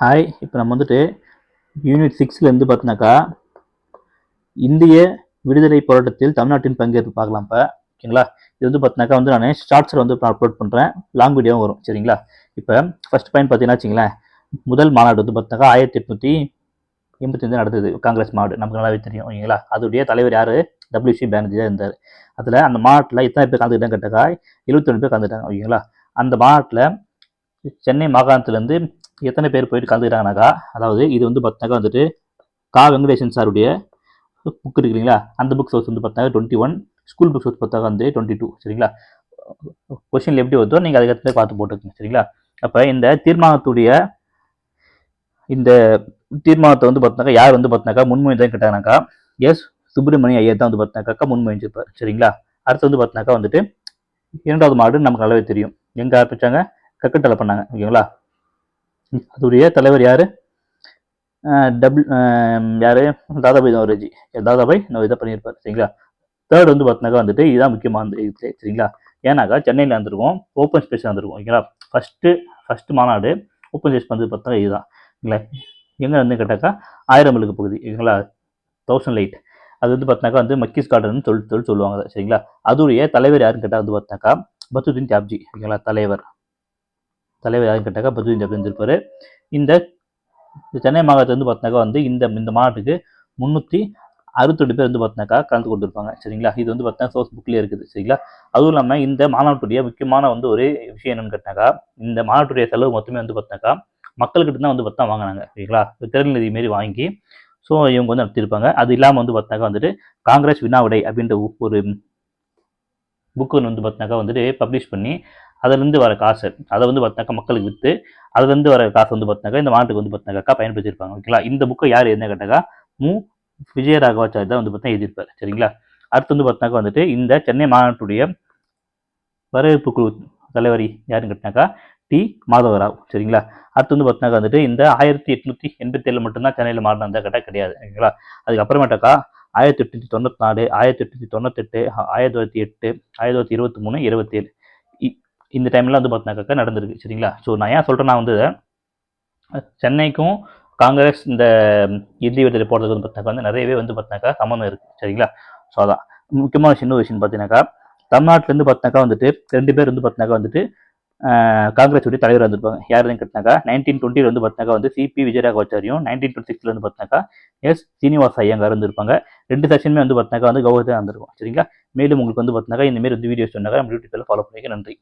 Hi, இப்போ நம்ம வந்துட்டு யூனிட் 6லேருந்து பார்த்தீங்கன்னாக்கா இந்திய விடுதலை போராட்டத்தில் தமிழ்நாட்டின் பங்கேற்பு பார்க்கலாம் இப்போ. ஓகேங்களா? இது வந்து பார்த்தீங்கன்னாக்கா வந்து நான் ஷார்ட்ஸில் வந்து அப்லோட் பண்ணுறேன், லாங் வீடியோவும் வரும். சரிங்களா? இப்போ ஃபர்ஸ்ட் பாயிண்ட் பார்த்தீங்கன்னா வச்சுங்களேன், முதல் மாநாடு வந்து பார்த்தீங்கன்னாக்கா 1885 நடந்தது. காங்கிரஸ் மாநாடு நமக்கு நல்லாவே தெரியும். ஓகேங்களா? அதோடைய தலைவர் யார்? WC பானர்ஜி தான் இருந்தார். அதில் அந்த மாநாட்டில் எத்தனை பேர் கலந்துக்கிட்டாங்க கேட்டாக்கா 71 பேர் கலந்துட்டாங்க. ஓகேங்களா? அந்த மாநாட்டில் சென்னை மாகாணத்துலேருந்து எத்தனை பேர் போயிட்டு கலந்துக்கிட்டாங்கனாக்கா, அதாவது இது வந்து பார்த்தீங்கன்னாக்கா வந்துட்டு வெங்கடேசன் சாருடைய புக் இருக்குங்களா, அந்த புக் சோர்ஸ் வந்து பார்த்தாங்க 21, ஸ்கூல் புக் சோர்ஸ் பார்த்தாங்க வந்து 22. சரிங்களா? கொஸ்டின்ல எப்படி வருதோ நீங்கள் அதுக்கேற்ற பார்த்து போட்டுக்கோங்க. சரிங்களா? அப்போ இந்த தீர்மானத்தை வந்து பார்த்தாக்கா யார் வந்து பார்த்தாக்கா முன்மொழிதான் கேட்டாங்கனாக்கா எஸ் சுப்பிரமணிய ஐயர் தான் வந்து பார்த்தாக்கா முன்மொழிஞ்சிருப்பார். சரிங்களா? அடுத்து வந்து பார்த்தாக்கா வந்துட்டு இரண்டாவது மாநாடு நமக்கு நல்லாவே தெரியும். எங்கே ஆரம்பிச்சாங்க? கல்கட்டால பண்ணாங்க. ஓகேங்களா? அதுடைய தலைவர் யார்? யார்? தாதாபாய் நவரோஜி. தாதாபாய் நவரோஜி தான் பண்ணியிருப்பார். சரிங்களா? தேர்ட் வந்து பார்த்தீங்கன்னாக்கா வந்துட்டு இதுதான் முக்கியமானது. சரிங்களா? ஏன்னாக்கா சென்னையில் இருந்திருக்கும், ஓப்பன் ஸ்பேஸ் இருந்திருக்கும். ஓகேங்களா? ஃபஸ்ட்டு மாநாடு ஓப்பன் ஸ்பேஸ் வந்து பார்த்தா இதுதான். இல்லைங்களா? எங்கே வந்து கேட்டாக்கா 1000 விழுக்கு பகுதி. ஓகேங்களா? 1008. அது வந்து பார்த்தினாக்கா வந்து மக்கீஸ் கார்டன் சொல்லுவாங்க. சரிங்களா? அதுடைய தலைவர் யாருன்னு கேட்டால் வந்து பார்த்தாக்கா பத்துதீன் தியாப்ஜி. ஓகேங்களா? தலைவர் யாருன்னு கேட்டாக்கா பத்துதீன் தியாப்ஜி இருந்திருப்பாரு. இந்த சென்னை மாகாணத்தில் வந்து பார்த்தினாக்கா வந்து இந்த மாநாட்டுக்கு 362 பேர் வந்து பார்த்தினாக்கா கலந்து கொண்டிருப்பாங்க. சரிங்களா? இது வந்து பார்த்தீங்கன்னா சோர்ஸ் புக்லேயே இருக்குது. சரிங்களா? அதுவும் இல்லாமல் இந்த மாநாட்டுடைய முக்கியமான வந்து ஒரு விஷயம் என்னன்னு கேட்டாக்கா, இந்த மாநாட்டுடைய செலவு மொத்தமே வந்து பார்த்தினாக்கா மக்கள்கிட்ட தான் வந்து பார்த்தா வாங்கினாங்க. சரிங்களா? திறநிதி மாரி வாங்கி ஸோ இவங்க வந்து நடத்தியிருப்பாங்க. அது இல்லாமல் வந்து பார்த்தாக்கா வந்துட்டு காங்கிரஸ் வினாவிடை அப்படின்ற ஒரு புக்கு வந்து பார்த்தினாக்கா வந்துட்டு பப்ளிஷ் பண்ணி அதுலேருந்து வர காசு அதை வந்து பார்த்தினாக்கா மக்களுக்கு விற்று அதுலேருந்து வர காசு வந்து பார்த்தினாக்கா இந்த மாநாட்டுக்கு வந்து பார்த்தினாக்கா பயன்படுத்தியிருப்பாங்க. ஓகேங்களா? இந்த புக்கை யார் என்ன கேட்டாக்கா விஜயராகவாச்சாரி தான் வந்து பார்த்தா எழுதியிருப்பார். சரிங்களா? அடுத்து வந்து பார்த்தினாக்கா வந்துட்டு இந்த சென்னை மாநாட்டுடைய வரவேற்பு குழு தலைவர் யாருன்னு கேட்டாக்கா மாதவராவ். சரிங்களா? அடுத்து வந்து பார்த்தினாக்கா வந்துட்டு இந்த 1887 மட்டும்தான் சென்னையில் மாநாடு இருந்தால் கேட்டால் கிடையாது. ஓகேங்களா? அதுக்கப்புறமேட்டாக்கா 1894, 1898, 1908, 1923, 27 இந்த டைம்ல வந்து பார்த்தினாக்கா நடந்திருக்கு. சரிங்களா? ஸோ நான் ஏன் சொல்கிறேன்னா வந்து சென்னைக்கும் காங்கிரஸ் இந்த இந்திய விடுதலை போடுறதுக்கு வந்து பார்த்தினாக்கா வந்து நிறையவே வந்து பார்த்தினாக்கா சம்மந்தம் இருக்குது. சரிங்களா? ஸோ அதான் முக்கியமான இன்னொரு விஷயம் பார்த்தீங்கன்னாக்கா தமிழ்நாட்டிலேருந்து பார்த்தினாக்கா வந்துட்டு 2 பேர் வந்து பார்த்தினாக்கா வந்துட்டு காங்கிரஸ் உடைய தலைவர் வந்திருப்பாங்க. யாருன்னு கேட்டாக்கா 1920 வந்து பார்த்தினாக்கா வந்து சிபி விஜயராகவாச்சாரியும் 1926 வந்து பார்த்தினாக்கா எஸ் சீனிவாச ஐயங்கார் இருந்திருப்பாங்க. 2 செஷனுமே வந்து பார்த்தினாக்கா வந்து கௌரவத்தை வந்திருக்கும். சரிங்களா? மேலும் உங்களுக்கு வந்து பார்த்தினாக்கா இந்த மாதிரி வந்து வீடியோஸ் சொன்னாக்கா நம்ம யூடியூப்ல ஃபாலோ பண்ணிக்க. நன்றி.